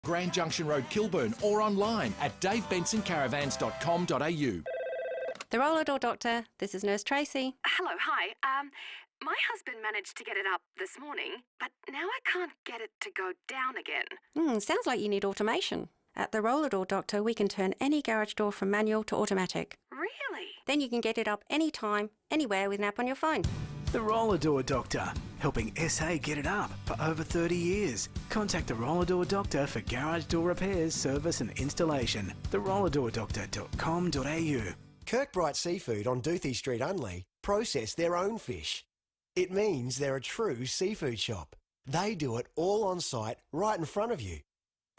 Grand Junction Road, Kilburn, or online at davebensoncaravans.com.au. The Roller Door Doctor, this is Nurse Tracy. Hello, hi. My husband managed to get it up this morning, but now I can't get it to go down again. Sounds like you need automation. At the Roller Door Doctor, we can turn any garage door from manual to automatic. Really? Then you can get it up anytime, anywhere with an app on your phone. The Roller Door Doctor, helping SA get it up for over 30 years. Contact the Roller Door Doctor for garage door repairs, service and installation. therollerdoordoctor.com.au. Kirkbride Seafood on Doothie Street, Unley, process their own fish. It means they're a true seafood shop. They do it all on site, right in front of you.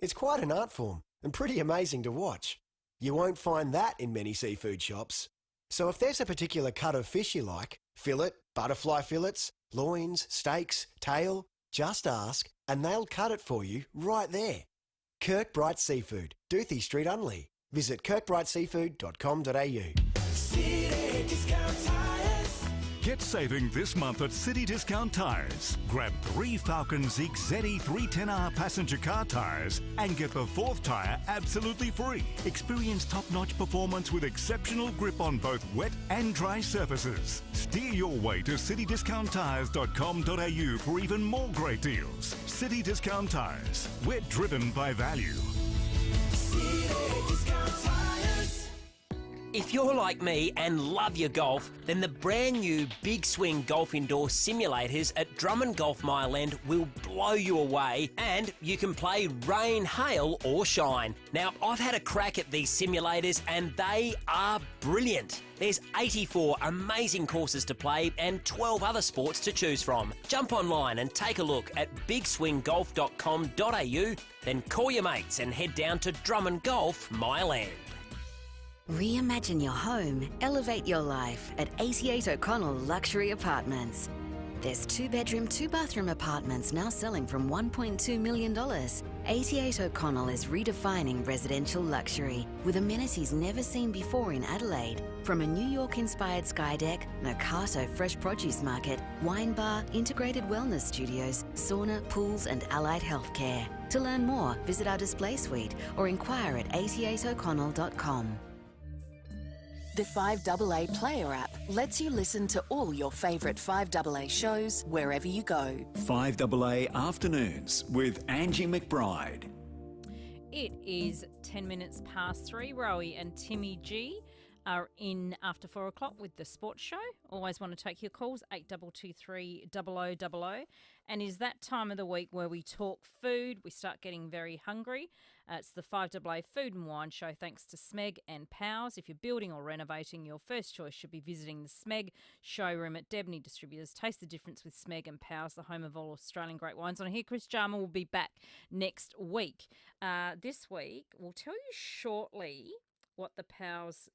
It's quite an art form and pretty amazing to watch. You won't find that in many seafood shops. So if there's a particular cut of fish you like, fillet, butterfly fillets, loins, steaks, tail, just ask and they'll cut it for you right there. Kirkbride Seafood, Doothie Street, Unley. Visit kirkbrideseafood.com.au. City Discount Tires. Get saving this month at City Discount Tires. Grab 3 Falcon Zeek ZE 310R passenger car tyres and get the 4th tyre absolutely free. Experience top-notch performance with exceptional grip on both wet and dry surfaces. Steer your way to citydiscounttires.com.au for even more great deals. City Discount Tires. We're driven by value. If you're like me and love your golf, then the brand new Big Swing Golf Indoor Simulators at Drummond Golf Mile End will blow you away, and you can play rain, hail or shine. Now, I've had a crack at these simulators and they are brilliant. There's 84 amazing courses to play and 12 other sports to choose from. Jump online and take a look at bigswinggolf.com.au, then call your mates and head down to Drummond Golf Mile End. Reimagine your home, elevate your life at 88 O'Connell Luxury Apartments. There's 2-bedroom, 2-bathroom apartments now selling from $1.2 million. 88 O'Connell is redefining residential luxury with amenities never seen before in Adelaide. From a New York-inspired sky deck, Mercato fresh produce market, wine bar, integrated wellness studios, sauna, pools and allied healthcare. To learn more, visit our display suite or inquire at 88o'connell.com. The FIVEAA Player app lets you listen to all your favourite FIVEAA shows wherever you go. FIVEAA Afternoons with Angie McBride. It is 10 minutes past 3. Rowie and Timmy G are in after 4 o'clock with the sports show. Always want to take your calls, 8223 0000. And is that time of the week where we talk food. We start getting very hungry. It's the FIVEAA Food and Wine Show thanks to Smeg and Powers. If you're building or renovating, your first choice should be visiting the Smeg showroom at Debney Distributors. Taste the difference with Smeg and Powers, the home of all Australian great wines. And I hear Chris Jarman will be back next week. This week, we'll tell you shortly what the Powers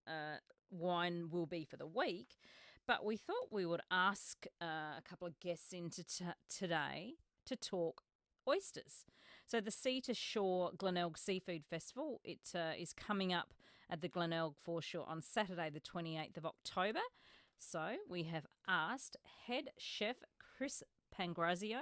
wine will be for the week. But we thought we would ask a couple of guests into today to talk oysters. So the Sea to Shore Glenelg Seafood Festival, it is coming up at the Glenelg Foreshore on Saturday the 28th of October. So we have asked head chef Chris Pangrazio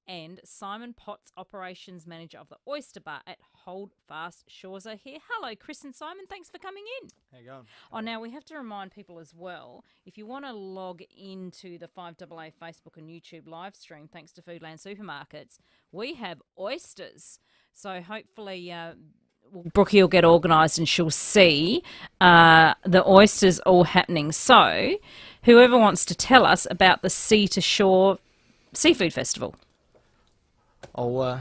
and Simon Potts, operations manager of the Oyster Bar at Holdfast Shores are here. Hello, Chris and Simon. Thanks for coming in. How you going? Oh, now we have to remind people as well, if you want to log into the FIVEAA Facebook and YouTube live stream, thanks to Foodland Supermarkets, we have oysters. So hopefully Brookie will get organised and she'll see the oysters all happening. So whoever wants to tell us about the Sea to Shore Seafood Festival. I'll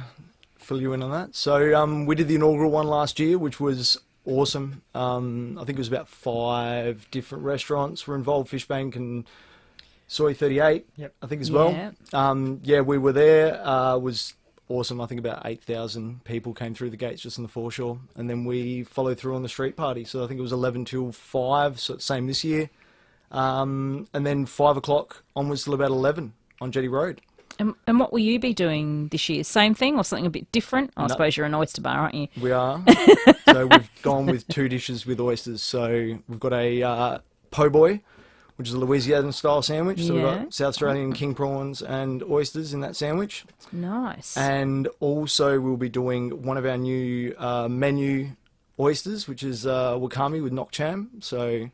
fill you in on that. So we did the inaugural one last year, which was awesome. I think it was about 5 different restaurants were involved, Fish Bank and Soy 38, yep, I think as well. Yeah, we were there. It was awesome. I think about 8,000 people came through the gates just on the foreshore. And then we followed through on the street party. So I think it was 11 till 5, so same this year. And then 5 o'clock onwards till about 11 on Jetty Road. And what will you be doing this year? Same thing or something a bit different? I suppose you're an oyster bar, aren't you? We are. So we've gone with 2 dishes with oysters. So we've got a po' boy, which is a Louisiana style sandwich. So we've Yeah. got South Australian king prawns and oysters in that sandwich. Nice. And also we'll be doing one of our new menu oysters, which is wakame with nok cham. So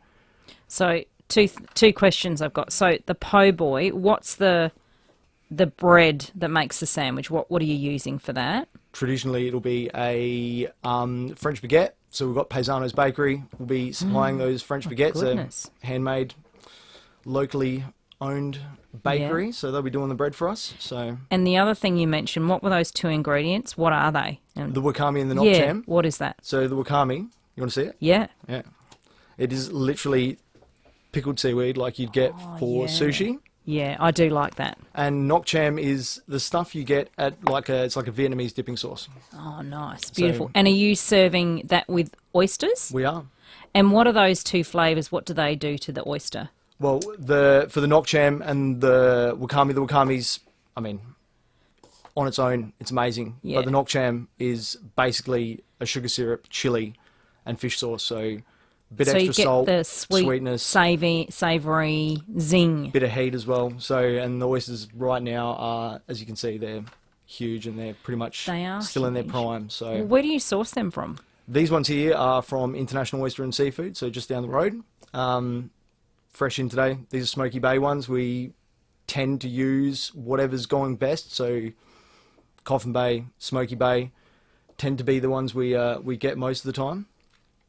two questions I've got. So the po' boy, what's the bread that makes the sandwich? What are you using for that? traditionally it'll be a French baguette. So we've got Paisano's Bakery. We'll be supplying those French baguettes. Goodness. A handmade, locally owned bakery. Yeah. So they'll be doing the bread for us. So And the other thing you mentioned, what were those two ingredients? What are they? the wakame and the nok Yeah, cham. what is that? So the wakame, you want to see it? Yeah. Yeah. It is literally pickled seaweed like you'd get for sushi. Yeah, I do like that. And nok cham is the stuff you get at it's like a Vietnamese dipping sauce. Oh, nice. So- Beautiful. And are you serving that with oysters? We are. And what are those two flavours? What do they do to the oyster? Well, for the nok cham and the wakame's, I mean, on its own, it's amazing. Yeah. But the nok cham is basically a sugar syrup, chili, and fish sauce. So a bit So extra you get salt, the sweetness, savoury zing. bit of heat as well. So, and the oysters right now are, as you can see, they're huge and they're pretty much They are still in their huge. prime. So Well, where do you source them from? these ones here are from International Oyster and Seafood, so just down the road. Fresh in today. These are Smoky Bay ones. We tend to use whatever's going best. So Coffin Bay, Smoky Bay tend to be the ones we get most of the time.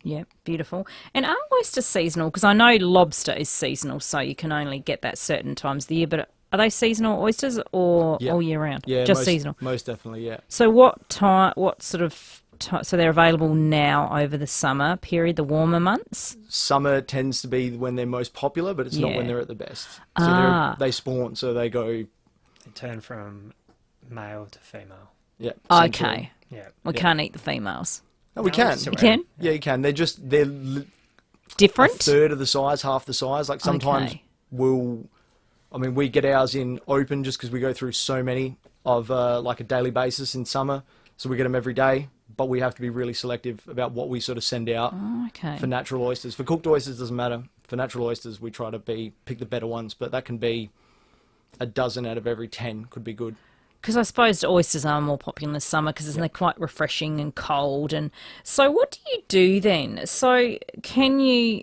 Yeah, beautiful. And are oysters seasonal? Because I know lobster is seasonal, so you can only get that certain times of the year. But are they seasonal oysters or Yeah. all year round? Yeah, Just most, seasonal. Most definitely, yeah. So what time? What sort of? So they're available now over the summer period, the warmer months. Summer tends to be when they're most popular, but it's not when Yeah. they're at the best. So Ah. they spawn, so they go. They turn from male to female. Yeah. Okay. Yeah. We can't eat the females. No, we No, can. it's You can? Yeah, you can. They're Different? a third of the size, half the size. Like sometimes Okay. we get ours in open just because we go through so many of like a daily basis in summer. So we get them every day, but we have to be really selective about what we sort of send out Okay. for natural oysters. For cooked oysters, doesn't matter. For natural oysters, we try to pick the better ones, but that can be a dozen out of every 10 could be good. Because I suppose oysters are more popular in the summer because they're quite refreshing and cold. And so, what do you do then? So, can you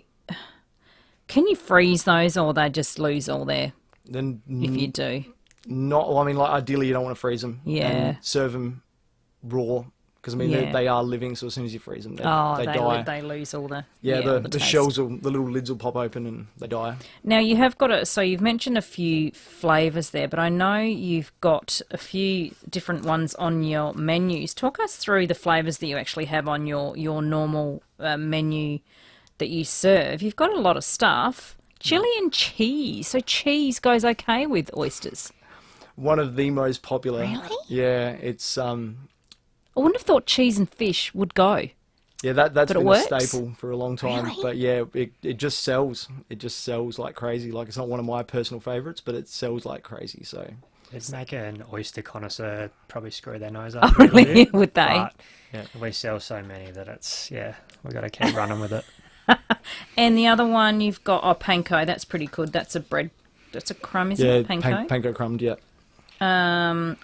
freeze those, or they just lose all their? Then If you do, not. Well, I mean, like ideally, you don't want to freeze them. Yeah. And serve them raw because I mean Yeah. they are living. So as soon as you freeze them, they they die. they lose all the Yeah, all the taste. shells the little lids will pop open and they die. Now you have got so you've mentioned a few flavours there, but I know you've got a few different ones on your menus. Talk us through the flavours that you actually have on your normal menu that you serve. You've got a lot of stuff. Chili and cheese. So cheese goes okay with oysters. One of the most popular. Really? Yeah, it's I wouldn't have thought cheese and fish would go. yeah that's But it been a works? staple for a long time. Really? But yeah, it just sells. It just sells like crazy. Like it's not one of my personal favourites, but it sells like crazy. So It'd make an oyster connoisseur probably screw their nose Oh, up. really? Would they? But we sell so many that we got to keep running with it. And the other one you've got panko. That's pretty good. That's a bread. That's a crumb, isn't yeah, it? Panko. panko crumbed. Yeah.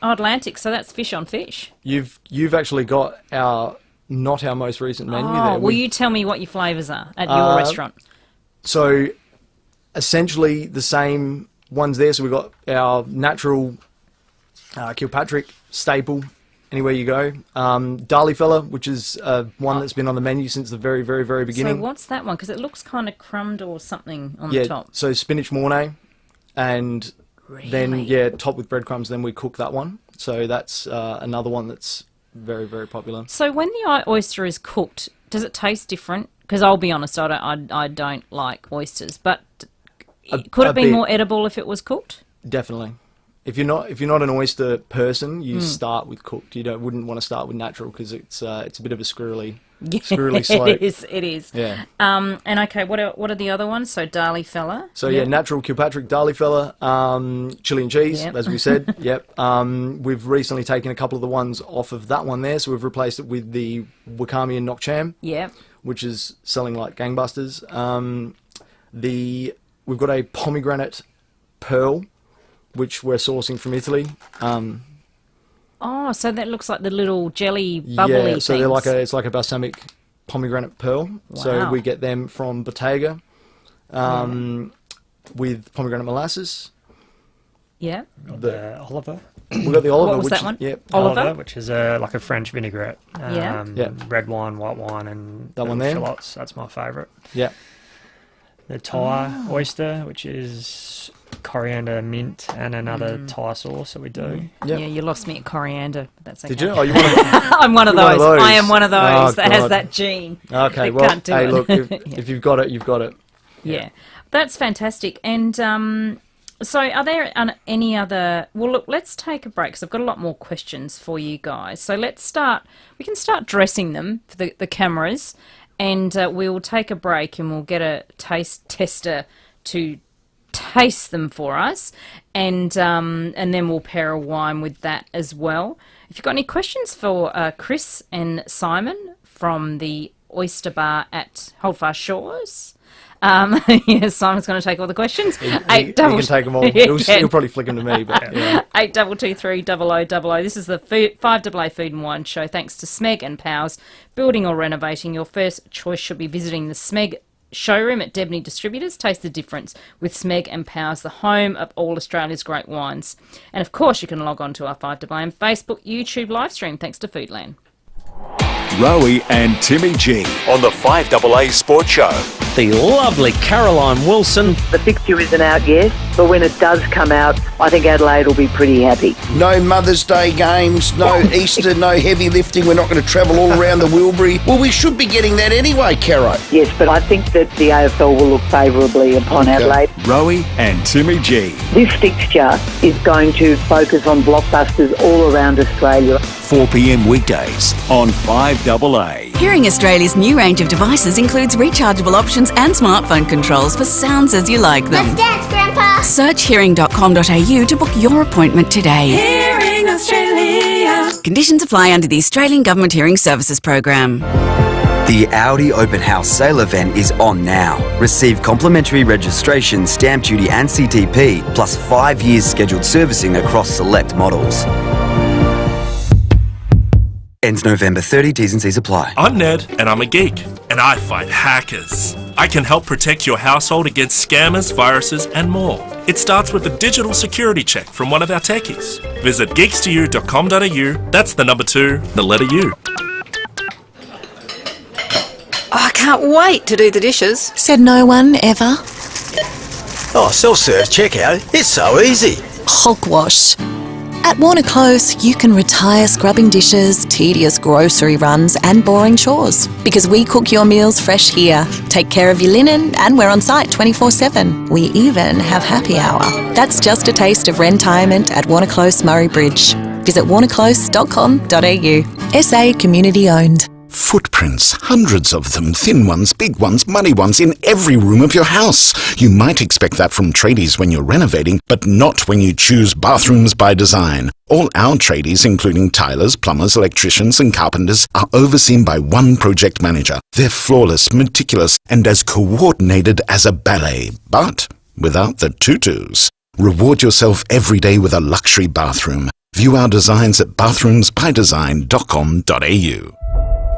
Atlantic. So that's fish on fish. You've actually got not our most recent menu there. Will you tell me what your flavours are at your restaurant? So essentially the same ones there. So we've got our natural Kilpatrick staple anywhere you go. Darley Fella, which is one that's been on the menu since the very, very, very beginning. So what's that one? Because it looks kind of crumbed or something on the top. So spinach mornay and then topped with breadcrumbs, then we cook that one. So that's another one that's very, very popular. So when the oyster is cooked, does it taste different? Because I'll be honest, I don't like oysters, but could it be bit. more edible if it was cooked? Definitely. If you're not an oyster person, you start with cooked. You wouldn't want to start with natural because it's a bit of a squirrely slope. It is. Yeah. And okay, what are the other ones? So Darley Fella. So yeah, natural Kilpatrick, Darley Fella, chili and cheese, Yep. as we said. Yep. We've recently taken a couple of the ones off of that one there, so we've replaced it with the wakame and nok cham. Yeah. Which is selling like gangbusters. The we've got a pomegranate pearl, which we're sourcing from Italy. Oh, so that looks like the little jelly bubbly Yeah, so things. it's like a balsamic pomegranate pearl. Wow. So we get them from Bottega with pomegranate molasses. Yeah. The Oliver. We've got the Oliver. What was which that is, one? Yep. Oliver, which is like a French vinaigrette. Yeah. Red wine, white wine, and that one there. shallots. That's my favourite. Yeah. The Thai oyster, which is coriander, mint, and another Thai sauce that we do. Yeah, you lost me at coriander, but that's okay. Did you? Oh, you want to? I'm one of those. I am one of those that has God. that gene. Okay, that well, can't do hey, it. look, if you've got it, you've got it. Yeah, that's fantastic. And so are there any other... Well, look, let's take a break because I've got a lot more questions for you guys. So let's start... We can start dressing them for the cameras, and we'll take a break and we'll get a taste tester to taste them for us, and then we'll pair a wine with that as well. If you've got any questions for Chris and Simon from the Oyster Bar at Holdfast Shores... yes, Simon's going to take all the questions. He can take them all. He'll probably flick them to me. But, yeah. 8223 0000. This is the FIVEAA Food and Wine Show. Thanks to Smeg and Powers. Building or renovating, your first choice should be visiting the Smeg showroom at Debney Distributors. Taste the difference with Smeg and Powers, the home of all Australia's great wines. And of course, you can log on to our 5AA Facebook, YouTube live stream thanks to Foodland. Rowie and Timmy G on the 5AA Sports Show. The lovely Caroline Wilson. The fixture isn't out yet, but when it does come out, I think Adelaide will be pretty happy. No Mother's Day games, no Easter, no heavy lifting. We're not going to travel all around the Wilbury. Well, we should be getting that anyway, Caro. Yes, but I think that the AFL will look favourably upon Adelaide. Rowie and Timmy G. This fixture is going to focus on blockbusters all around Australia. 4 p.m. weekdays on 5AA. Hearing Australia's new range of devices includes rechargeable options and smartphone controls for sounds as you like them. Let's dance, Grandpa! Search hearing.com.au to book your appointment today. Hearing Australia. Conditions apply under the Australian Government Hearing Services Program. The Audi Open House Sale event is on now. Receive complimentary registration, stamp duty and CTP, plus 5 years scheduled servicing across select models. Ends November 30, T's and C's apply. I'm Ned, and I'm a geek, and I fight hackers. I can help protect your household against scammers, viruses, and more. It starts with a digital security check from one of our techies. Visit geeks2u.com.au, that's the number 2, the letter U. Oh, I can't wait to do the dishes. Said no one ever. Oh, self-serve checkout. It's so easy. Hulk wash. At Warner Close, you can retire scrubbing dishes, tedious grocery runs and boring chores. Because we cook your meals fresh here, take care of your linen, and we're on site 24/7. We even have happy hour. That's just a taste of retirement at Warner Close Murray Bridge. Visit warnerclose.com.au. SA Community Owned. Footprints, hundreds of them, thin ones, big ones, muddy ones, in every room of your house. You might expect that from tradies when you're renovating, but not when you choose Bathrooms by Design. All our tradies, including tilers, plumbers, electricians and carpenters, are overseen by one project manager. They're flawless, meticulous and as coordinated as a ballet, but without the tutus. Reward yourself every day with a luxury bathroom. View our designs at bathroomsbydesign.com.au.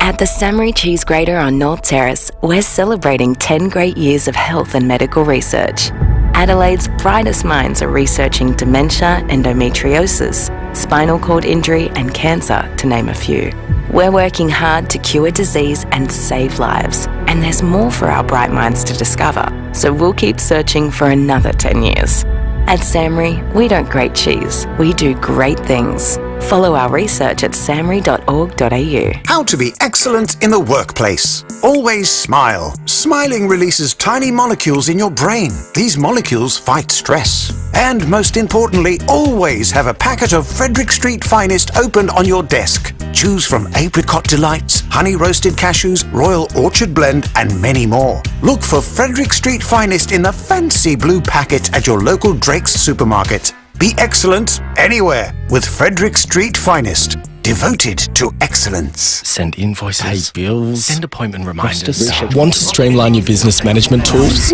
At the Samry Cheese Grater on North Terrace, we're celebrating 10 great years of health and medical research. Adelaide's brightest minds are researching dementia, endometriosis, spinal cord injury and cancer, to name a few. We're working hard to cure disease and save lives, and there's more for our bright minds to discover, so we'll keep searching for another 10 years. At Samry, we don't grate cheese, we do great things. Follow our research at samry.org.au. How to be excellent in the workplace. Always smile. Smiling releases tiny molecules in your brain. These molecules fight stress. And most importantly, always have a packet of Frederick Street Finest open on your desk. Choose from apricot delights, honey roasted cashews, royal orchard blend, and many more. Look for Frederick Street Finest in the fancy blue packet at your local Drake's supermarket. Be excellent anywhere with Frederick Street Finest. Devoted to excellence. Send invoices. Pay bills. Send appointment reminders. Want to streamline your business management tools?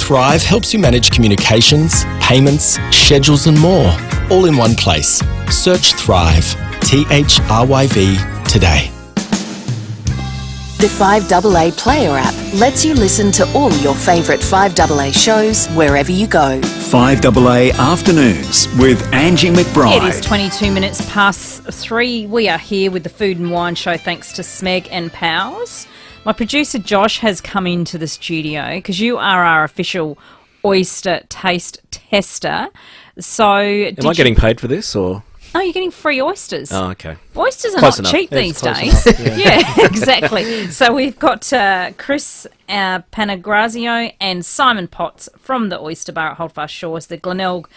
Thrive helps you manage communications, payments, schedules and more, all in one place. Search Thrive, THRYV, today. The 5AA Player app lets you listen to all your favourite 5AA shows wherever you go. 5AA Afternoons with Angie McBride. It is 22 minutes past 3. We are here with the Food and Wine Show thanks to Smeg and Powers. My producer Josh has come into the studio because you are our official oyster taste tester. So, am I getting paid for this, or? No, you're getting free oysters. Oh, okay. Oysters are Close not enough. cheap Yeah, these close days. enough, yeah. Yeah, exactly. So we've got Chris Panagrazio and Simon Potts from the Oyster Bar at Holdfast Shores. The Glenelg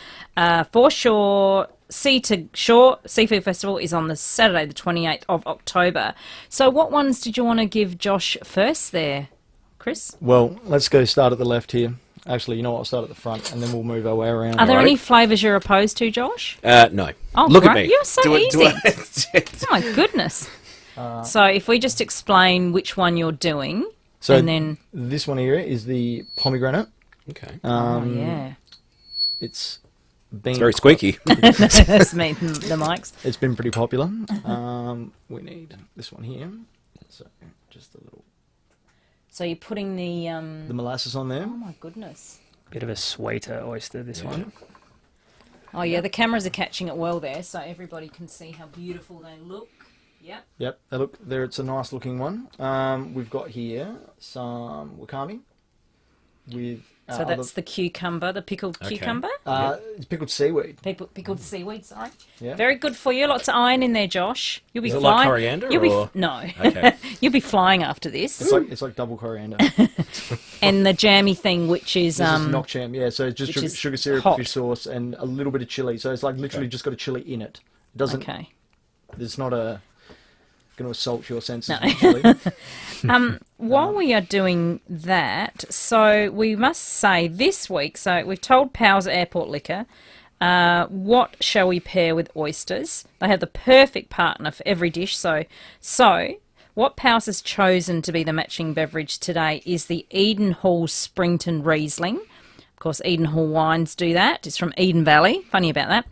Foreshore Sea to Shore Seafood Festival is on the Saturday, the 28th of October. So what ones did you want to give Josh first there, Chris? Well, let's go start at the left here. Actually, you know what? I'll start at the front, and then we'll move our way around. Are there any flavours you're opposed to, Josh? No. Oh, Look great. at me. You're so easy. Oh, my goodness. So if we just explain which one you're doing, So and then... this one here is the pomegranate. Okay. yeah. It's been... It's very squeaky. That's me, the mics. It's been pretty popular. We need this one here. So just a little... So you're putting the molasses on there. Oh my goodness! Bit of a sweeter oyster, this one. Oh yeah, the cameras are catching it well there, so everybody can see how beautiful they look. Yep. Yep. Look there. It's a nice looking one. We've got here some wakame with. So that's the cucumber, the pickled cucumber. It's pickled seaweed. Pickled seaweed. Sorry. Yeah. Very good for you. Lots of iron in there, Josh. You'll be Is it flying. like coriander? You'll or? No. Okay. You'll be flying after this. It's like double coriander. And the jammy thing, which is This is knock jam. Yeah. So it's just sugar syrup, hot. fish sauce, and a little bit of chili. So it's like literally just got a chili in it. It doesn't. Okay. There's not a. Going to assault your senses. No. Actually. While we are doing that, so we must say this week, so we've told Powers Airport Liquor, what shall we pair with oysters? They have the perfect partner for every dish. So what Powers has chosen to be the matching beverage today is the Eden Hall Springton Riesling. Of course, Eden Hall Wines do that. It's from Eden Valley. Funny about that.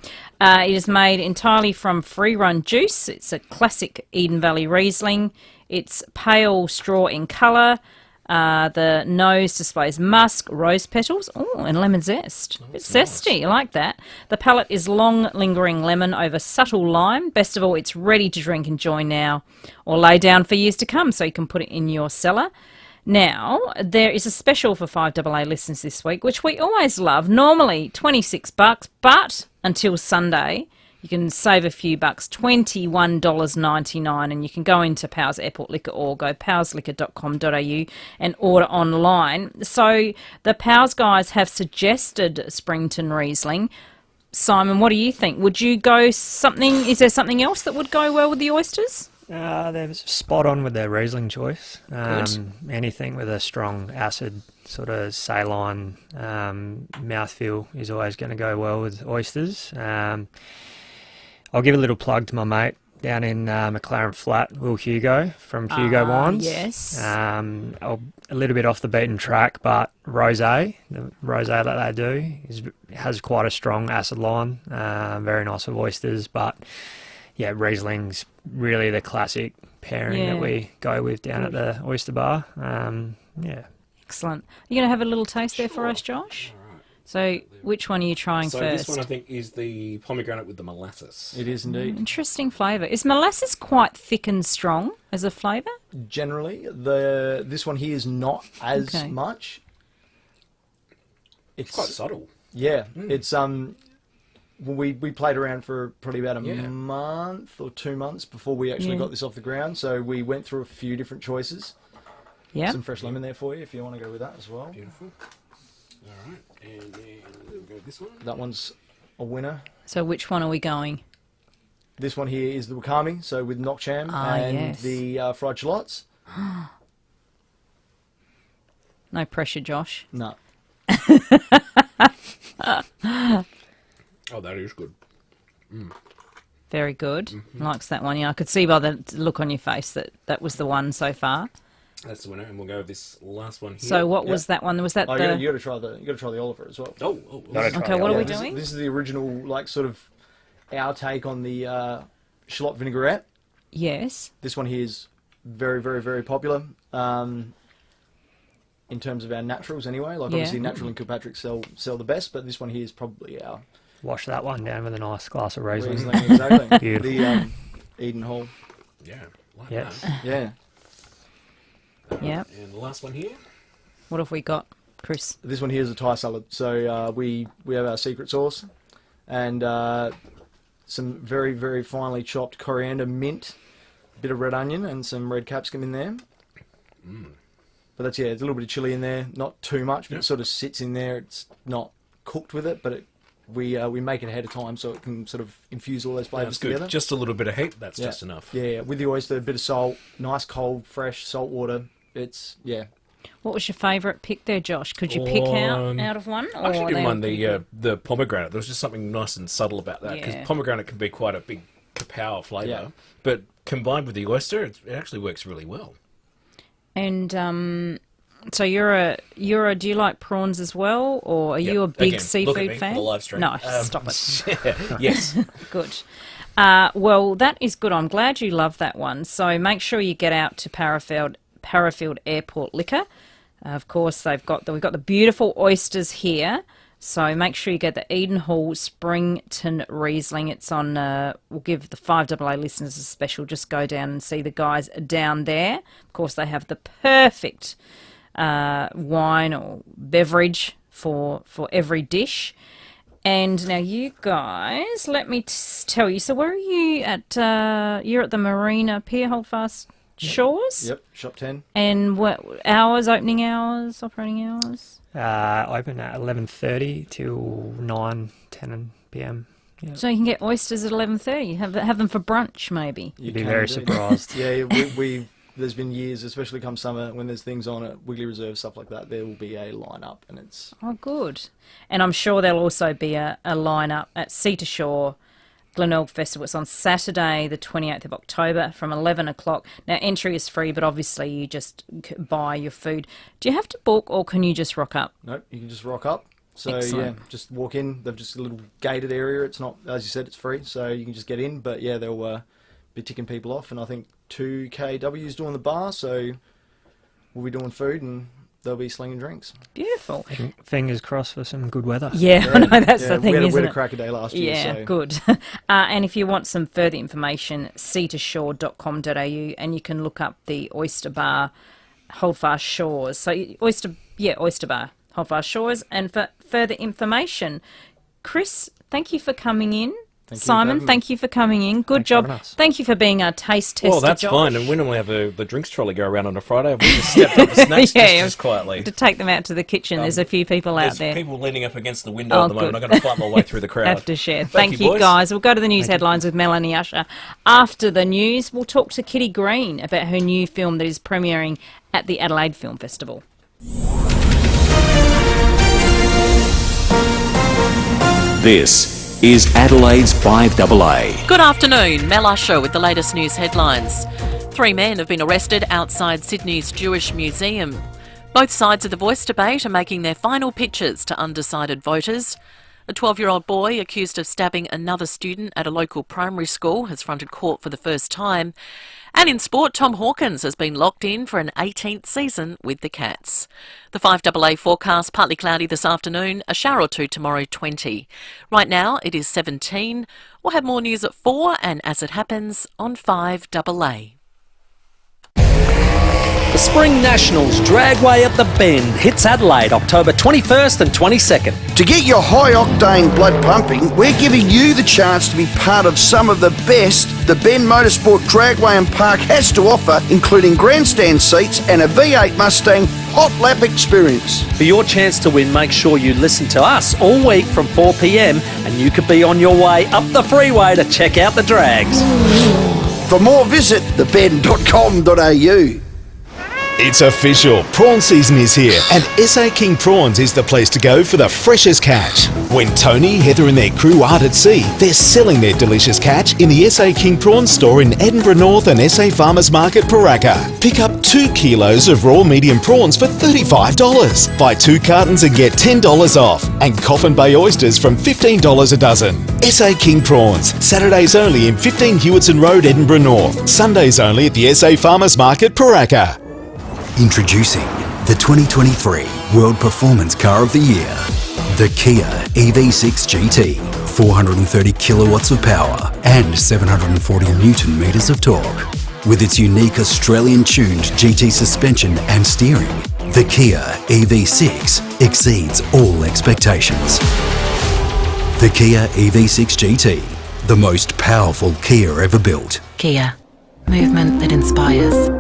It is made entirely from free-run juice. It's a classic Eden Valley Riesling. It's pale straw in colour. The nose displays musk, rose petals, and lemon zest. It's zesty. I like that. The palate is long, lingering lemon over subtle lime. Best of all, it's ready to drink. Enjoy now or lay down for years to come, so you can put it in your cellar. Now, there is a special for 5AA listeners this week, which we always love. Normally $26, but until Sunday, you can save a few bucks, $21.99, and you can go into Powers Airport Liquor or go powersliquor.com.au and order online. So the Powers guys have suggested Springton Riesling. Simon, what do you think? Would you go something? Is there something else that would go well with the oysters? They're spot on with their Riesling choice. Good. Anything with a strong acid, sort of saline mouthfeel is always going to go well with oysters. I'll give a little plug to my mate down in McLaren Flat, Will Hugo from Hugo Wines. Yes. A little bit off the beaten track, but rosé, the rosé that they do has quite a strong acid line. Very nice with oysters, but yeah, Riesling's really the classic pairing that we go with down at the Oyster Bar. Yeah. Excellent. Are you going to have a little taste there for us, Josh? All right. So which one are you trying So first? this one I think is the pomegranate with the molasses. It is indeed. Interesting flavour. Is molasses quite thick and strong as a flavour? Generally, this one here is not as much. It's quite subtle. Yeah, it's we played around for probably about a month or 2 months before we actually got this off the ground. So we went through a few different choices. Yeah. Some fresh lemon there for you if you want to go with that as well. Beautiful. All right, and then we'll go with this one. That one's a winner. So which one are we going? This one here is the wakame, so with knock jam and the fried shallots. No pressure, Josh. No. Oh, that is good. Very good. Likes that one. Yeah, I could see by the look on your face that was the one so far. That's the winner, and we'll go with this last one here. So what was that one? Was that Oh, the... you got to try the Oliver as well. Okay, what are we doing? This is the original, like, sort of our take on the shallot vinaigrette. Yes. This one here is very, very, very popular. In terms of our naturals, anyway. Like, obviously, natural and Kilpatrick sell the best, but this one here is probably our. Wash that one down with a nice glass of Riesling. Exactly. Beautiful. The Eden Hall. Yeah. Like Yep. that. Yeah. Yeah. And the last one here. What have we got, Chris? This one here is a Thai salad. So we have our secret sauce and some very, very finely chopped coriander, mint, a bit of red onion, and some red capsicum in there. But that's, it's a little bit of chili in there, not too much, but it sort of sits in there. It's not cooked with it, but we make it ahead of time so it can sort of infuse all those flavours together. Just a little bit of heat, that's just enough. Yeah, with the oyster, a bit of salt, nice cold, fresh salt water. It's, What was your favourite pick there, Josh? Could you pick out of one? I actually didn't mind the pomegranate. There was just something nice and subtle about that, because pomegranate can be quite a big kapow flavour, but combined with the oyster, it actually works really well. And so do you like prawns as well, or are you a big seafood fan? For the live stream. No, stop it. Yes. Good. Well, that is good. I'm glad you love that one. So make sure you get out to Parafield Airport Liquor. Of course, we've got the beautiful oysters here. So make sure you get the Eden Hall Springton Riesling. It's on, we'll give the 5AA listeners a special. Just go down and see the guys down there. Of course, they have the perfect wine or beverage for every dish. And now you guys, let me tell you. So where are you at? You're at the Marina Pier Holdfast Shores? Yep, shop 10. And what hours, operating hours? Open at 11:30 till 9-10 p.m. Yep. So you can get oysters at 11:30. Have them for brunch, maybe. You'd be very surprised. There's been years, especially come summer, when there's things on at Wiggly Reserve, stuff like that, there will be a line-up, and it's... Oh, good. And I'm sure there'll also be a line-up at Sea to Shore Glenelg Festival. It's on Saturday, the 28th of October, from 11 o'clock. Now, entry is free, but obviously you just buy your food. Do you have to book, or can you just rock up? Nope, you can just rock up. So, Excellent. just walk in. They've just a little gated area. It's not, as you said, it's free, so you can just get in. But, they'll be ticking people off, and I think 2KW's doing the bar, so we'll be doing food, and they'll be slinging drinks. Beautiful. Fingers crossed for some good weather. Yeah, I know that's the thing, we had isn't a it? cracker day last year. Yeah, so. good. And if you want some further information, seatoshore.com.au, and you can look up the Oyster Bar Holdfast Shores. So Oyster Bar Holdfast Shores. And for further information, Chris, thank you for coming in. Simon, thank you for coming in. Good job. Thank you for being our taste tester. Well, that's Josh. fine. And when we have the drinks trolley go around on a Friday, we just stepped up the snacks just quietly. To take them out to the kitchen. There's a few people out there. There's people leaning up against the window at the moment. I'm going to fight my way through the crowd. Have to share. Thank you, guys. We'll go to the news headlines with Melanie Usher. After the news, we'll talk to Kitty Green about her new film that is premiering at the Adelaide Film Festival. This is Adelaide's 5AA. Good afternoon, Mel Usher with the latest news headlines. 3 men have been arrested outside Sydney's Jewish Museum. Both sides of the voice debate are making their final pitches to undecided voters. A 12-year-old boy accused of stabbing another student at a local primary school has fronted court for the first time. And in sport, Tom Hawkins has been locked in for an 18th season with the Cats. The 5AA forecast, partly cloudy this afternoon, a shower or two tomorrow, 20. Right now it is 17. We'll have more news at 4 and as it happens on 5AA. The Spring Nationals Dragway at the Bend hits Adelaide October 21st and 22nd. To get your high-octane blood pumping, we're giving you the chance to be part of some of the best the Bend Motorsport Dragway and Park has to offer, including grandstand seats and a V8 Mustang hot lap experience. For your chance to win, make sure you listen to us all week from 4 p.m. and you could be on your way up the freeway to check out the drags. For more, visit thebend.com.au. It's official, prawn season is here and SA King Prawns is the place to go for the freshest catch. When Tony, Heather and their crew aren't at sea, they're selling their delicious catch in the SA King Prawns store in Edinburgh North and SA Farmers Market, Paraka. Pick up 2 kilos of raw medium prawns for $35. Buy 2 cartons and get $10 off. And Coffin Bay oysters from $15 a dozen. SA King Prawns. Saturdays only in 15 Hewitson Road, Edinburgh North. Sundays only at the SA Farmers Market, Paraka. Introducing the 2023 World Performance Car of the Year. The Kia EV6 GT. 430 kilowatts of power and 740 Newton meters of torque. With its unique Australian-tuned GT suspension and steering, the Kia EV6 exceeds all expectations. The Kia EV6 GT, the most powerful Kia ever built. Kia, movement that inspires.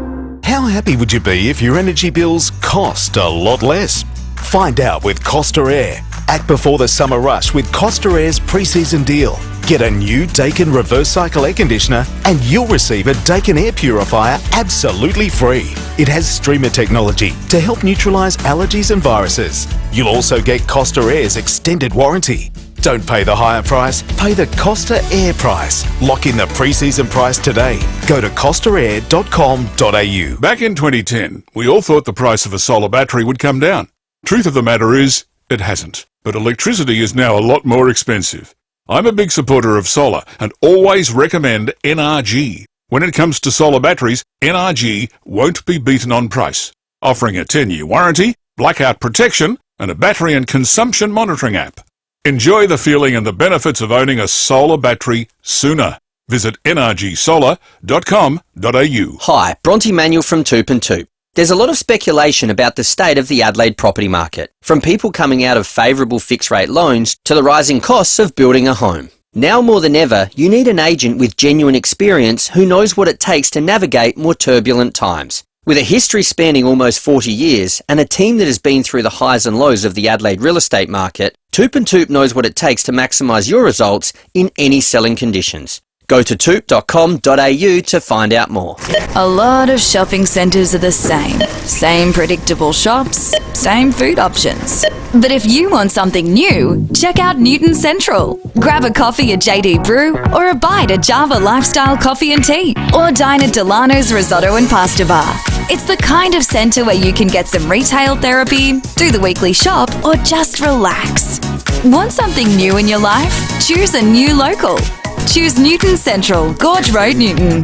How happy would you be if your energy bills cost a lot less? Find out with Costa Air. Act before the summer rush with Costa Air's pre-season deal. Get a new Daikin reverse cycle air conditioner and you'll receive a Daikin air purifier absolutely free. It has streamer technology to help neutralise allergies and viruses. You'll also get Costa Air's extended warranty. Don't pay the higher price, pay the Costa Air price. Lock in the pre-season price today. Go to costaair.com.au. Back in 2010, we all thought the price of a solar battery would come down. Truth of the matter is, it hasn't. But electricity is now a lot more expensive. I'm a big supporter of solar and always recommend NRG. When it comes to solar batteries, NRG won't be beaten on price. Offering a 10-year warranty, blackout protection, and a battery and consumption monitoring app. Enjoy the feeling and the benefits of owning a solar battery sooner. Visit nrgsolar.com.au. Hi, Bronte Manuel from Toop and Toop. There's a lot of speculation about the state of the Adelaide property market, from people coming out of favourable fixed-rate loans to the rising costs of building a home. Now more than ever, you need an agent with genuine experience who knows what it takes to navigate more turbulent times. With a history spanning almost 40 years and a team that has been through the highs and lows of the Adelaide real estate market, Toop and Toop knows what it takes to maximise your results in any selling conditions. Go to toop.com.au to find out more. A lot of shopping centres are the same. Same predictable shops, same food options. But if you want something new, check out Newton Central. Grab a coffee at JD Brew or a bite at Java Lifestyle Coffee and Tea or dine at Delano's Risotto and Pasta Bar. It's the kind of centre where you can get some retail therapy, do the weekly shop or just relax. Want something new in your life? Choose a new local. Choose Newton Central, Gorge Road, Newton.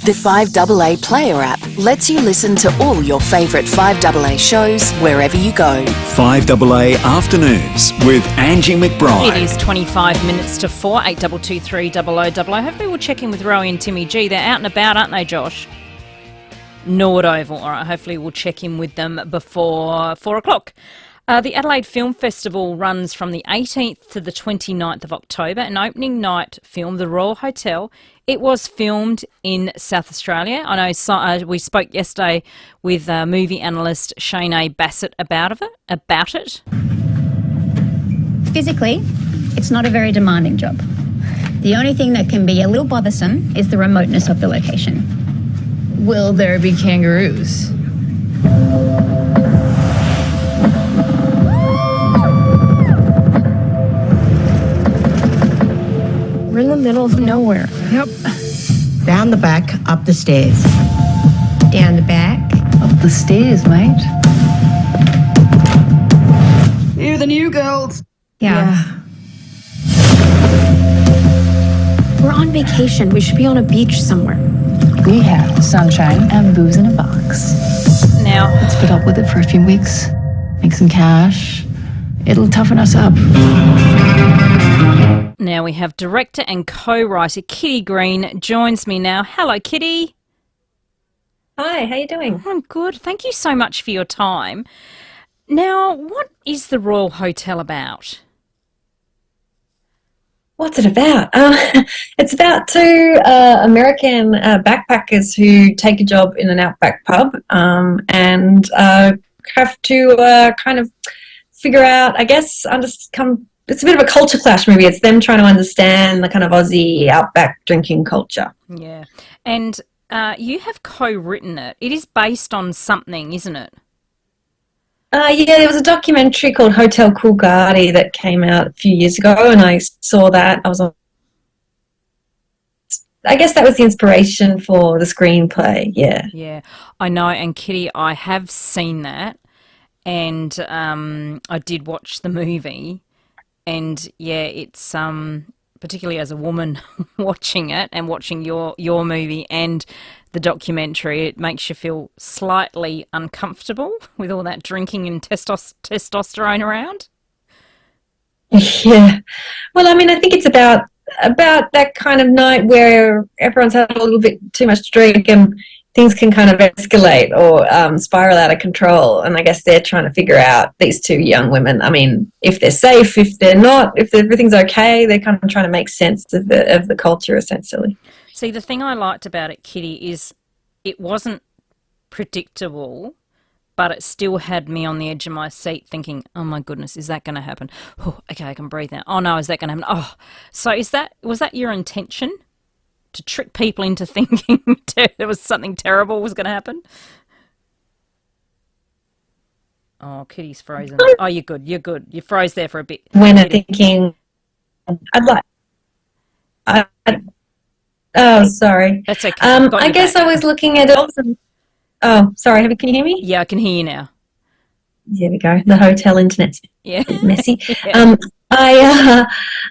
The 5AA Player app lets you listen to all your favourite 5AA shows wherever you go. 5AA Afternoons with Angie McBride. It is 25 minutes to 4, 8223 0000. Hopefully we'll check in with Rowie and Timmy G. They're out and about, aren't they, Josh? Nord Oval. All right, hopefully we'll check in with them before 4 o'clock. The Adelaide Film Festival runs from the 18th to the 29th of October. An opening night film, The Royal Hotel. It was filmed in South Australia. I know we spoke yesterday with movie analyst Shane A. Bassett about it. Physically, it's not a very demanding job. The only thing that can be a little bothersome is the remoteness of the location. Will there be kangaroos? We're in the middle of nowhere. Yep. Down the back, up the stairs. Down the back. Up the stairs, mate. You're the new girls. Yeah. We're on vacation. We should be on a beach somewhere. We have sunshine and booze in a box. Now, let's put up with it for a few weeks. Make some cash. It'll toughen us up. Now we have director and co-writer Kitty Green joins me now. Hello, Kitty. Hi, how you doing? I'm good. Thank you so much for your time. Now, what is the Royal Hotel about? What's it about? It's about two American backpackers who take a job in an outback pub and have to kind of figure out, I guess, it's a bit of a culture clash maybe. It's them trying to understand the kind of Aussie outback drinking culture. Yeah. And you have co-written it. It is based on something, isn't it? Yeah, there was a documentary called Hotel Coolgardie that came out a few years ago, and I saw that. I was on I guess that was the inspiration for the screenplay. Yeah. Yeah, I know. And Kitty, I have seen that, and I did watch the movie, and yeah, it's particularly as a woman watching it and watching your movie and the documentary, it makes you feel slightly uncomfortable with all that drinking and testosterone around. Yeah. Well, I mean, I think it's about that kind of night where everyone's had a little bit too much to drink and things can kind of escalate or spiral out of control. And I guess they're trying to figure out, these two young women, I mean, if they're safe, if they're not, if everything's okay, they're kind of trying to make sense of the culture, essentially. See, the thing I liked about it, Kitty, is it wasn't predictable, but it still had me on the edge of my seat thinking, oh my goodness, is that going to happen? Oh, okay, I can breathe now. Oh no, is that going to happen? Oh, so was that your intention? To trick people into thinking there was something terrible was going to happen? Oh, Kitty's frozen. Oh, you're good. You're good. You froze there for a bit. When I'm thinking, oh, sorry. That's okay. I guess I was looking at it. Oh, sorry. Can you hear me? Yeah, I can hear you now. There we go. The hotel internet's yeah. messy. Yeah.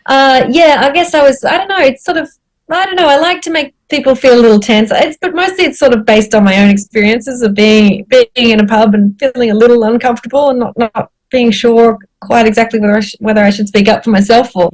I guess I was, I don't know, it's sort of, I don't know, I like to make people feel a little tense, but mostly it's sort of based on my own experiences of being in a pub and feeling a little uncomfortable and not being sure quite exactly whether I should speak up for myself or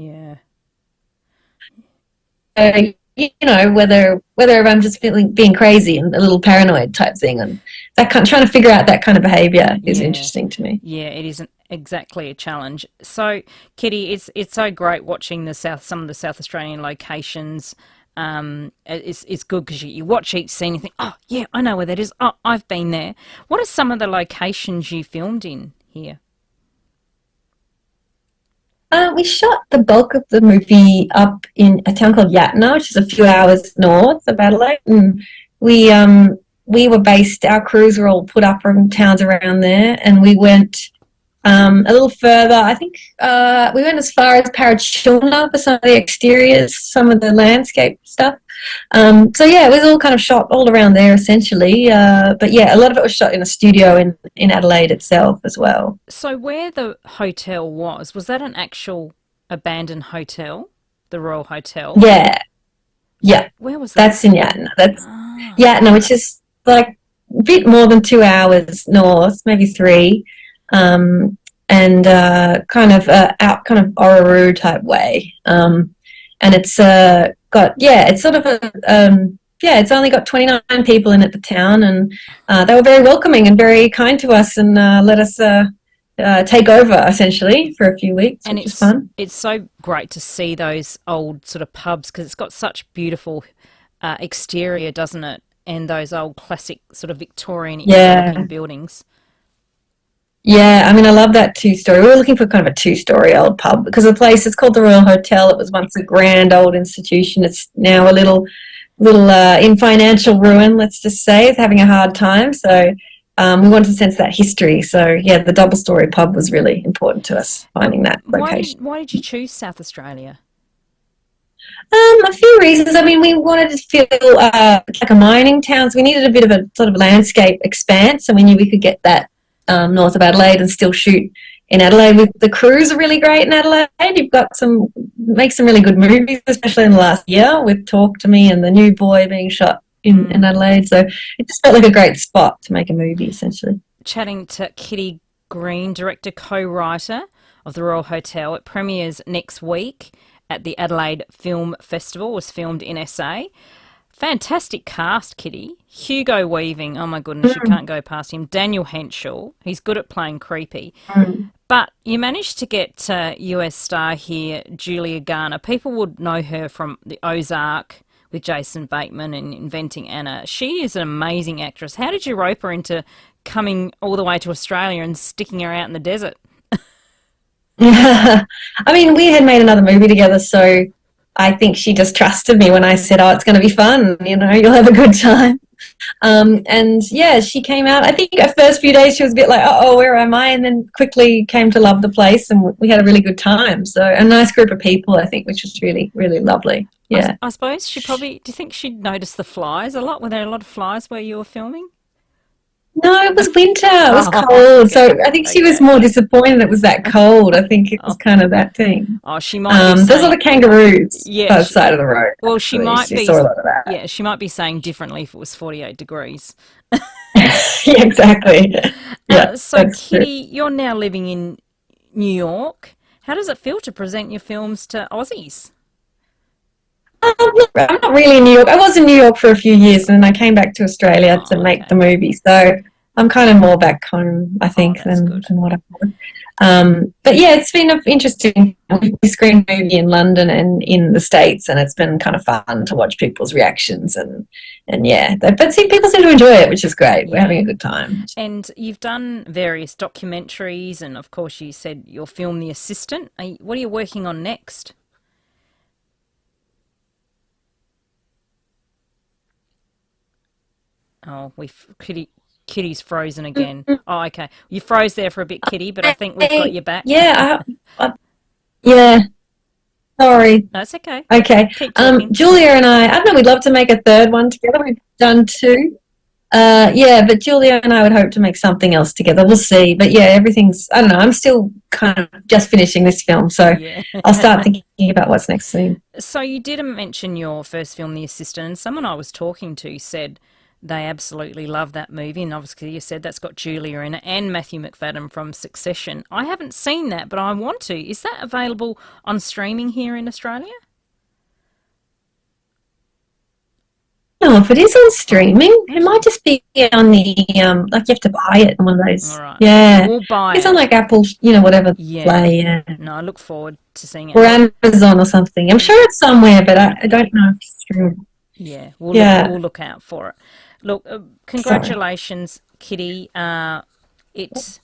you know, whether I'm just being crazy and a little paranoid type thing, and that kind of, trying to figure out that kind of behaviour is interesting to me. Yeah, it isn't exactly a challenge. So, Kitty, it's so great watching some of the South Australian locations. It's good because you watch each scene and you think, oh yeah, I know where that is. Oh, I've been there. What are some of the locations you filmed in here? We shot the bulk of the movie up in a town called Yatna, which is a few hours north of Adelaide. And we were based, our crews were all put up from towns around there, and we went a little further. I think we went as far as Parachilna for some of the exteriors, some of the landscape stuff. So yeah, it was all kind of shot all around there essentially. But yeah, a lot of it was shot in a studio in Adelaide itself as well. So where the hotel was that an actual abandoned hotel, the Royal Hotel? Yeah. Yeah. Where was that? That's in Yatna. That's Yatna, which is like a bit more than 2 hours north, maybe 3. And kind of out kind of Orroroo type way. And it's it's sort of it's only got 29 people in it, the town, and they were very welcoming and very kind to us and let us take over essentially for a few weeks, and which is fun. It's so great to see those old sort of pubs because it's got such beautiful exterior, doesn't it? And those old classic sort of Victorian looking buildings. Yeah, I mean, I love that 2-story. We were looking for kind of a 2-story old pub because the place is called the Royal Hotel. It was once a grand old institution. It's now a little in financial ruin, let's just say. It's having a hard time. So we wanted to sense that history. So yeah, the double-story pub was really important to us, finding that location. Why did you choose South Australia? A few reasons. I mean, we wanted to feel like a mining town, so we needed a bit of a sort of landscape expanse, and we knew we could get that north of Adelaide and still shoot in Adelaide. The crews are really great in Adelaide. You've got make some really good movies, especially in the last year with Talk to Me and The New Boy being shot in Adelaide. So it just felt like a great spot to make a movie, essentially. Chatting to Kitty Green, director, co-writer of The Royal Hotel. It premieres next week at the Adelaide Film Festival. It was filmed in SA. Fantastic cast, Kitty. Hugo Weaving, oh my goodness, you can't go past him. Daniel Henschel, he's good at playing creepy. But you managed to get US star here, Julia Garner. People would know her from the Ozark with Jason Bateman and Inventing Anna. She is an amazing actress. How did you rope her into coming all the way to Australia and sticking her out in the desert? I mean, we had made another movie together, so I think she just trusted me when I said, oh, it's going to be fun, you know, you'll have a good time. And yeah, she came out. I think her first few days she was a bit like, oh, where am I? And then quickly came to love the place and we had a really good time. So a nice group of people, I think, which was really, really lovely. Yeah. I suppose she probably. Do you think she'd notice the flies a lot? Were there a lot of flies where you were filming? No, it was winter. It was cold. So I think she was more disappointed it was that cold. I think it was kind of that thing. Oh, she might be there's a lot of kangaroos by the side of the road. Well, she actually. might be. Saw a lot of that. Yeah, she might be saying differently if it was 48 degrees. Yeah, exactly. Yeah, so, Kitty, you're now living in New York. How does it feel to present your films to Aussies? I'm not really in New York. I was in New York for a few years, and then I came back to Australia to make the movie. So I'm kind of more back home, I think, than what I was. But yeah, it's been interesting. We screened a movie in London and in the States, and it's been kind of fun to watch people's reactions and yeah. But people seem to enjoy it, which is great. We're having a good time. And you've done various documentaries, and of course, you said you'll film The Assistant. What are you working on next? Oh, Kitty's frozen again. Oh, okay. You froze there for a bit, Kitty, but I think we've got you back. Yeah. Yeah. Sorry. That's okay. Okay. Julia and I don't know, we'd love to make a third one together. We've done 2. Yeah, but Julia and I would hope to make something else together. We'll see. But yeah, everything's, I don't know, I'm still kind of just finishing this film, so I'll start thinking about what's next soon. So you didn't mention your first film, The Assistant, and someone I was talking to said they absolutely love that movie, and obviously you said that's got Julia in it and Matthew McFadden from Succession. I haven't seen that, but I want to. Is that available on streaming here in Australia? No, if it is on streaming, it might just be on the like you have to buy it on one of those. All right. Yeah, We'll buy it's it. on like Apple, whatever Yeah. Play. Yeah. No, I look forward to seeing it. Or Amazon or something. I'm sure it's somewhere, but I don't know if it's streaming. Yeah, we'll look out for it. Look, congratulations, Kitty. It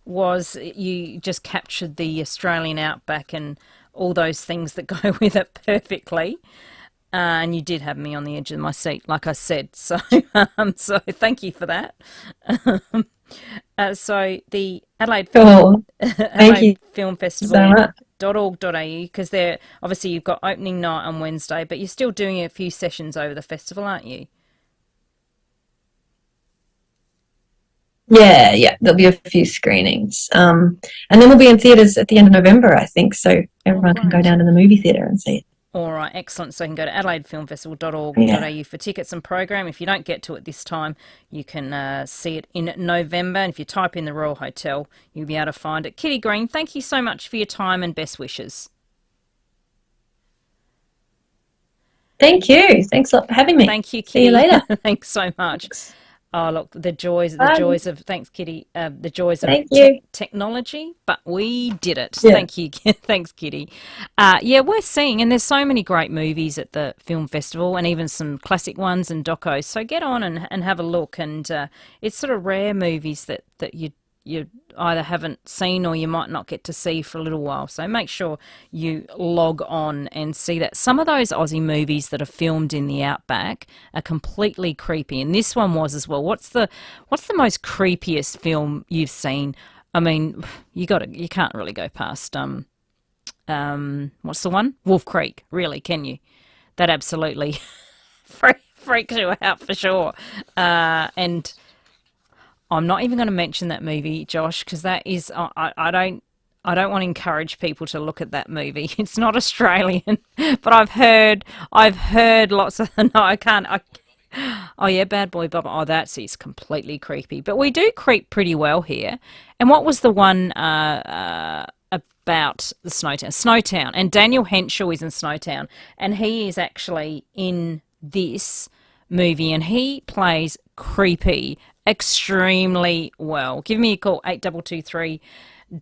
was, you just captured the Australian outback and all those things that go with it perfectly. And you did have me on the edge of my seat, like I said. So, so thank you for that. So the Adelaide Film Festival. .org.au, because they're obviously you've got opening night on Wednesday, but you're still doing a few sessions over the festival, aren't you? Yeah, there'll be a few screenings, and then we'll be in theatres at the end of November, I think, so everyone can go down to the movie theatre and see it. All right, excellent. So you can go to adelaidefilmfestival.org.au for tickets and program. If you don't get to it this time, you can see it in November. And if you type in the Royal Hotel, you'll be able to find it. Kitty Green, thank you so much for your time and best wishes. Thank you. Thanks a lot for having me. Thank you, Kitty. See you later. Thanks so much. Oh, look, the joys of, thanks, Kitty, the joys of technology, but we did it. Yeah. Thank you. Thanks, Kitty. Yeah, we're seeing, and there's so many great movies at the film festival and even some classic ones and docos. So get on and have a look. And it's sort of rare movies that you either haven't seen or you might not get to see for a little while. So make sure you log on and see that. Some of those Aussie movies that are filmed in the outback are completely creepy, and this one was as well. What's the most creepiest film you've seen? I mean, you can't really go past what's the one? Wolf Creek, really, can you? That absolutely freaks you out for sure. And I'm not even going to mention that movie, Josh, because that is I don't want to encourage people to look at that movie. It's not Australian, but I've heard lots of no, I can't. Oh yeah, Bad Boy Bubba. Oh, is completely creepy. But we do creep pretty well here. And what was the one about the Snowtown? Snowtown, and Daniel Henschel is in Snowtown, and he is actually in this movie, and he plays creepy extremely well. Give me a call, 8223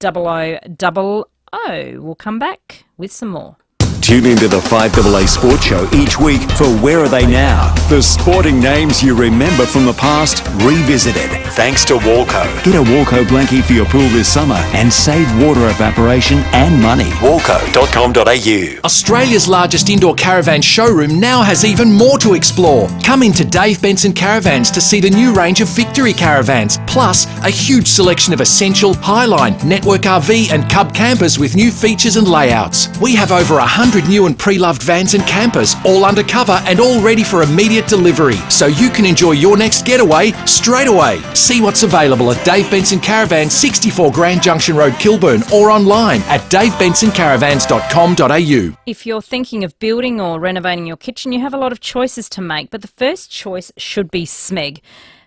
0000. We'll come back with some more. Tune into the FIVEAA Sports Show each week for Where Are They Now? The sporting names you remember from the past revisited. Thanks to Walco. Get a Walco blankie for your pool this summer and save water evaporation and money. Walco.com.au. Australia's largest indoor caravan showroom now has even more to explore. Come into Dave Benson Caravans to see the new range of Victory caravans, plus a huge selection of Essential, Highline, Network RV and Cub campers with new features and layouts. We have over 100 100 new and pre-loved vans and campers, all undercover and all ready for immediate delivery, so you can enjoy your next getaway straight away. See what's available at Dave Benson Caravan, 64 Grand Junction Road, Kilburn, or online at davebensoncaravans.com.au. If you're thinking of building or renovating your kitchen, you have a lot of choices to make, but the first choice should be Smeg.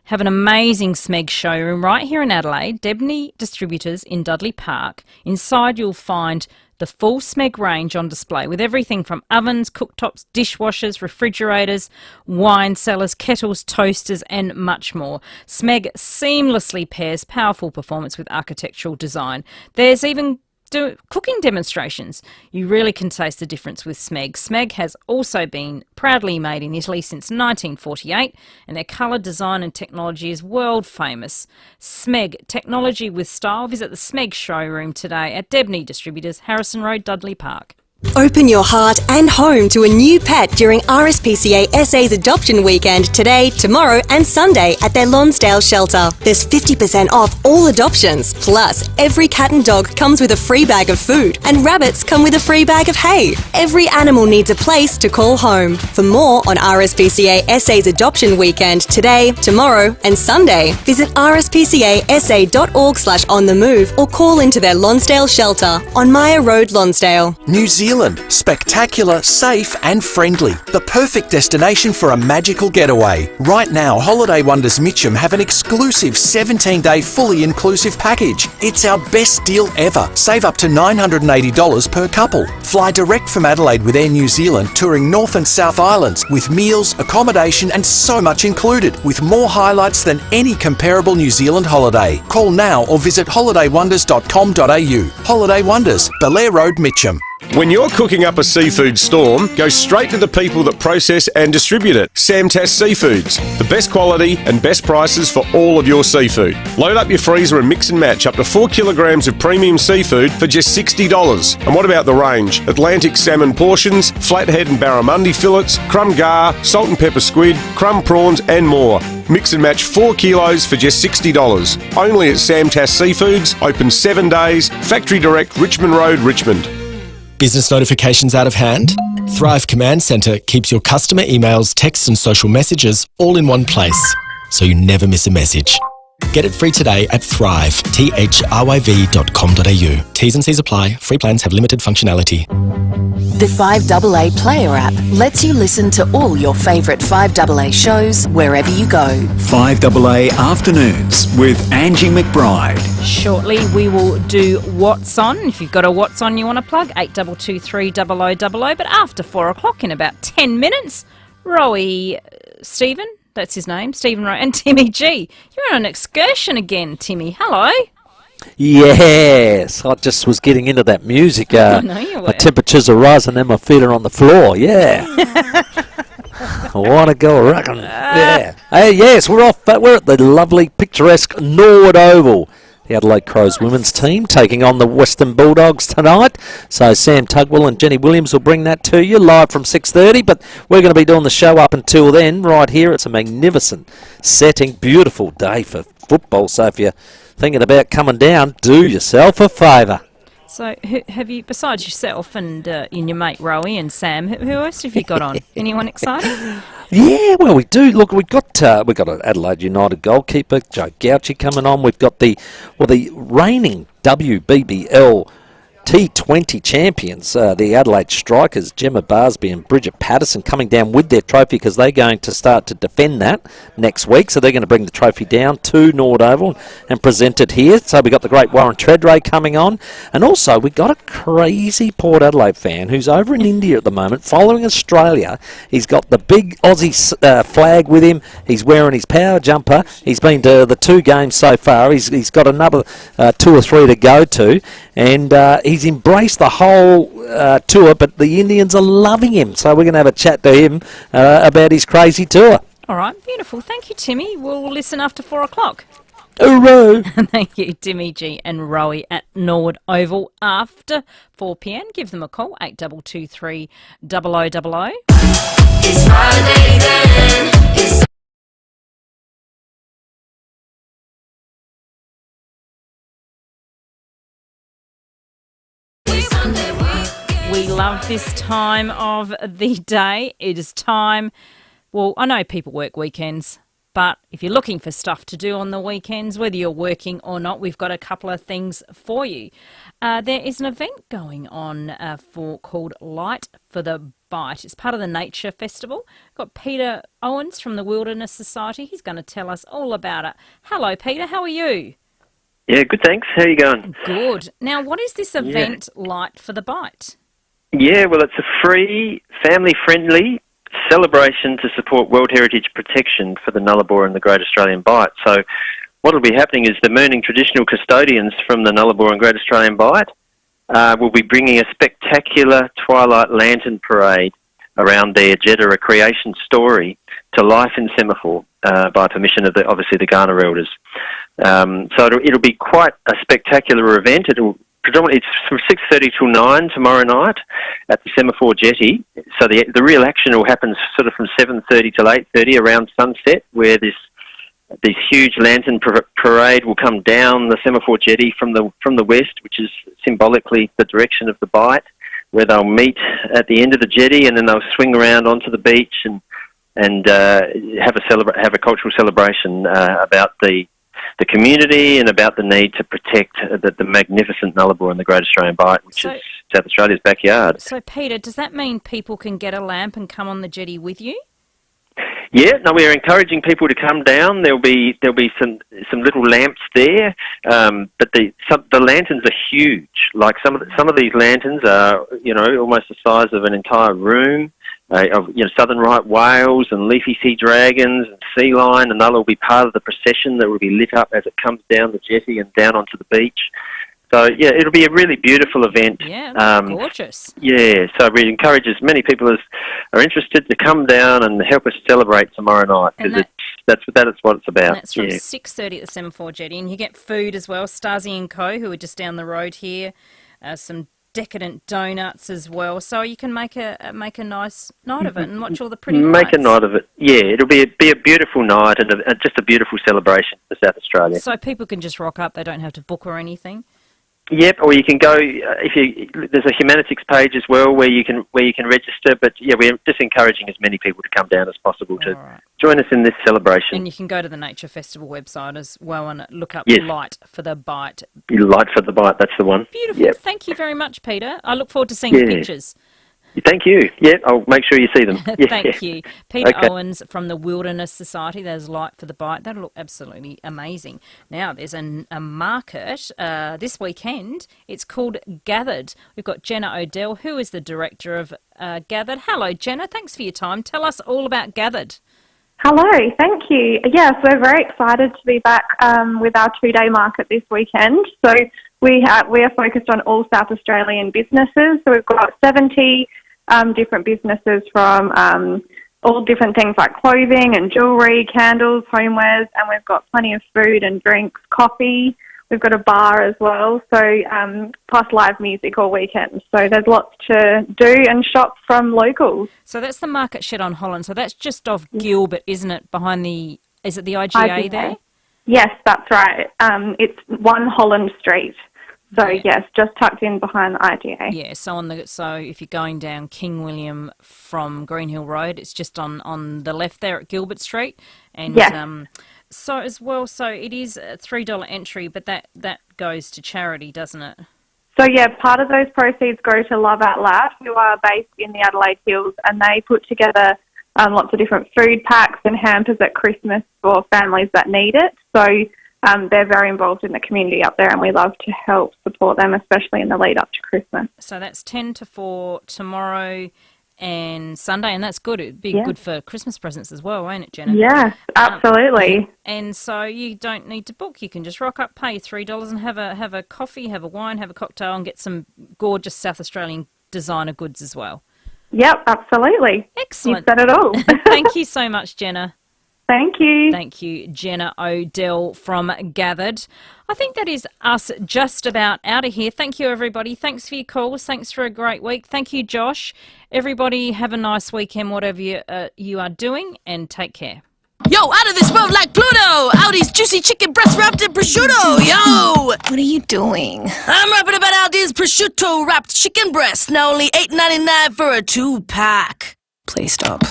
Have an amazing Smeg showroom right here in Adelaide, Debney Distributors in Dudley Park. Inside you'll find the full Smeg range on display with everything from ovens, cooktops, dishwashers, refrigerators, wine cellars, kettles, toasters and much more. Smeg seamlessly pairs powerful performance with architectural design. There's even cooking demonstrations. You really can taste the difference with Smeg. Smeg has also been proudly made in Italy since 1948 and their colour, design and technology is world famous. Smeg, technology with style. Visit the Smeg showroom today at Debney Distributors, Harrison Road, Dudley Park. Open your heart and home to a new pet during RSPCA SA's Adoption Weekend today, tomorrow and Sunday at their Lonsdale shelter. There's 50% off all adoptions. Plus, every cat and dog comes with a free bag of food and rabbits come with a free bag of hay. Every animal needs a place to call home. For more on RSPCA SA's Adoption Weekend today, tomorrow and Sunday, visit rspcasa.org/on-the-move or call into their Lonsdale shelter on Maya Road, Lonsdale. New Zealand, spectacular, safe and friendly. The perfect destination for a magical getaway. Right now, Holiday Wonders Mitcham have an exclusive 17-day fully inclusive package. It's our best deal ever. Save up to $980 per couple. Fly direct from Adelaide with Air New Zealand, touring North and South Islands with meals, accommodation and so much included, with more highlights than any comparable New Zealand holiday. Call now or visit holidaywonders.com.au. Holiday Wonders, Belair Road, Mitcham. When you're cooking up a seafood storm, go straight to the people that process and distribute it. Samtas Seafoods, the best quality and best prices for all of your seafood. Load up your freezer and mix and match up to 4 kilograms of premium seafood for just $60. And what about the range? Atlantic salmon portions, flathead and barramundi fillets, crumb gar, salt and pepper squid, crumb prawns and more. Mix and match 4 kilos for just $60. Only at Samtas Seafoods, open 7 days, Factory Direct, Richmond Road, Richmond. Business notifications out of hand? Thrive Command Centre keeps your customer emails, texts and social messages all in one place, so you never miss a message. Get it free today at thrive.com.au. T's and C's apply. Free plans have limited functionality. The 5AA Player app lets you listen to all your favourite 5AA shows wherever you go. 5AA Afternoons with Angie McBride. Shortly we will do What's On. If you've got a What's On you want to plug, 8223 0000. But after 4 o'clock in about 10 minutes, Stephen, that's his name, Stephen Rowe, and Timmy G. You're on an excursion again, Timmy. Hello. Yes, I just was getting into that music. I know you were. My temperatures are rising and my feet are on the floor. Yeah. I want to go rocking. Yeah. Hey, yes, we're off. We're at the lovely, picturesque Norwood Oval. The Adelaide Crows women's team taking on the Western Bulldogs tonight. So Sam Tugwell and Jenny Williams will bring that to you live from 6:30. But we're going to be doing the show up until then right here. It's a magnificent setting, beautiful day for football. So if you're thinking about coming down, do yourself a favour. So have you, besides yourself and your mate Rowie and Sam, who else have you got on? Anyone exciting? Yeah, well, we do. Look, we've got an Adelaide United goalkeeper, Joe Gauchi, coming on. We've got the reigning WBBL T20 champions, the Adelaide Strikers, Gemma Barsby and Bridget Patterson, coming down with their trophy because they're going to start to defend that next week. So they're going to bring the trophy down to Norwood Oval and present it here. So we've got the great Warren Treadray coming on. And also we've got a crazy Port Adelaide fan who's over in India at the moment following Australia. He's got the big Aussie flag with him. He's wearing his power jumper. He's been to the 2 games so far. He's got another 2 or 3 to go to. And he's embraced the whole tour, but the Indians are loving him. So we're going to have a chat to him about his crazy tour. All right, beautiful. Thank you, Timmy. We'll listen after 4 o'clock. Hooroo! Thank you, Timmy G and Rowie at Norwood Oval after 4 p.m. Give them a call, 8223 0000. It's Friday then. It's We love this time of the day. It is time. Well, I know people work weekends, but if you're looking for stuff to do on the weekends, whether you're working or not, we've got a couple of things for you. There is an event going on called Light for the Bite. It's part of the Nature Festival. Got Peter Owens from the Wilderness Society. He's going to tell us all about it. Hello, Peter. How are you? Yeah, good, thanks. How are you going? Good. Now, what is this event, Light for the Bite? Yeah, well, it's a free, family-friendly celebration to support World Heritage protection for the Nullarbor and the Great Australian Bight. So what will be happening is the Mooning traditional custodians from the Nullarbor and Great Australian Bight will be bringing a spectacular twilight lantern parade around their Jeddah Recreation Story to life in Semaphore by permission of, obviously, the Ghana Elders. So it'll be quite a spectacular event. It's from 6:30 till 9 tomorrow night at the Semaphore Jetty. So the real action will happen sort of from 7:30 till 8:30 around sunset, where this huge lantern parade will come down the Semaphore Jetty from the west, which is symbolically the direction of the Bight, where they'll meet at the end of the jetty, and then they'll swing around onto the beach and have a cultural celebration about the community and about the need to protect the magnificent Nullarbor and the Great Australian Bight, which is South Australia's backyard. So, Peter, does that mean people can get a lamp and come on the jetty with you? Yeah, no, we're encouraging people to come down. There'll be some little lamps there, but the lanterns are huge. Like some of these lanterns are almost the size of an entire room. Of southern right whales and leafy sea dragons and sea lion, and they'll all be part of the procession that will be lit up as it comes down the jetty and down onto the beach. So yeah, it'll be a really beautiful event. Yeah, gorgeous. Yeah, so we encourage as many people as are interested to come down and help us celebrate tomorrow night, because that's what it's about. And that's from 6:30 at the Semaphore Jetty, and you get food as well. Stasi & Co, who are just down the road here, some decadent donuts as well, so you can make a nice night of it and watch all the pretty lights. Make a night of it. Yeah, it'll be a beautiful night and just a beautiful celebration for South Australia. So people can just rock up; they don't have to book or anything. Yep, or you can go there's a Humanitics page as well where you can register. But yeah, we're just encouraging as many people to come down as possible to join us in this celebration. And you can go to the Nature Festival website as well and look up Yes. Light for the Bite. Light for the Bight, that's the one. Beautiful. Yep. Thank you very much, Peter. I look forward to seeing the pictures. Thank you. Yeah, I'll make sure you see them. Yeah. Thank you. Peter Okay. Owens from the Wilderness Society. There's Light for the Bite. That'll look absolutely amazing. Now, there's a market this weekend. It's called Gathered. We've got Jenna Odell, who is the director of Gathered. Hello, Jenna. Thanks for your time. Tell us all about Gathered. Hello, thank you. Yes, we're very excited to be back with our two-day market this weekend. So we are focused on all South Australian businesses. So we've got 70 different businesses from all different things like clothing and jewellery, candles, homewares, and we've got plenty of food and drinks, coffee. We've got a bar as well, so plus live music all weekend. So there's lots to do and shop from locals. So that's the market shed on Holland. So that's just off Gilbert, isn't it? Is it the IGA there? Yes, that's right. It's 1 Holland Street. So yes, just tucked in behind the IGA. Yeah. So if you're going down King William from Greenhill Road, it's just on the left there at Gilbert Street, and so as well. So it is a $3 entry, but that goes to charity, doesn't it? So yeah, part of those proceeds go to Love Out Loud, who are based in the Adelaide Hills, and they put together lots of different food packs and hampers at Christmas for families that need it. So they're very involved in the community up there, and we love to help support them, especially in the lead up to Christmas. So that's 10 to 4 tomorrow and Sunday, and that's good. It'd be good for Christmas presents as well, won't it, Jenna? Yes, absolutely. And so you don't need to book. You can just rock up, pay $3 and have a coffee, have a wine, have a cocktail, and get some gorgeous South Australian designer goods as well. Yep, absolutely. Excellent. You've said it all. Thank you so much, Jenna. Thank you. Thank you, Jenna Odell from Gathered. I think that is us just about out of here. Thank you, everybody. Thanks for your calls. Thanks for a great week. Thank you, Josh. Everybody have a nice weekend, whatever you are doing, and take care. Yo, out of this world like Pluto! Audi's juicy chicken breast wrapped in prosciutto! Yo! What are you doing? I'm rapping about Aldi's prosciutto wrapped chicken breast. Now only $8.99 for a 2-pack. Please stop.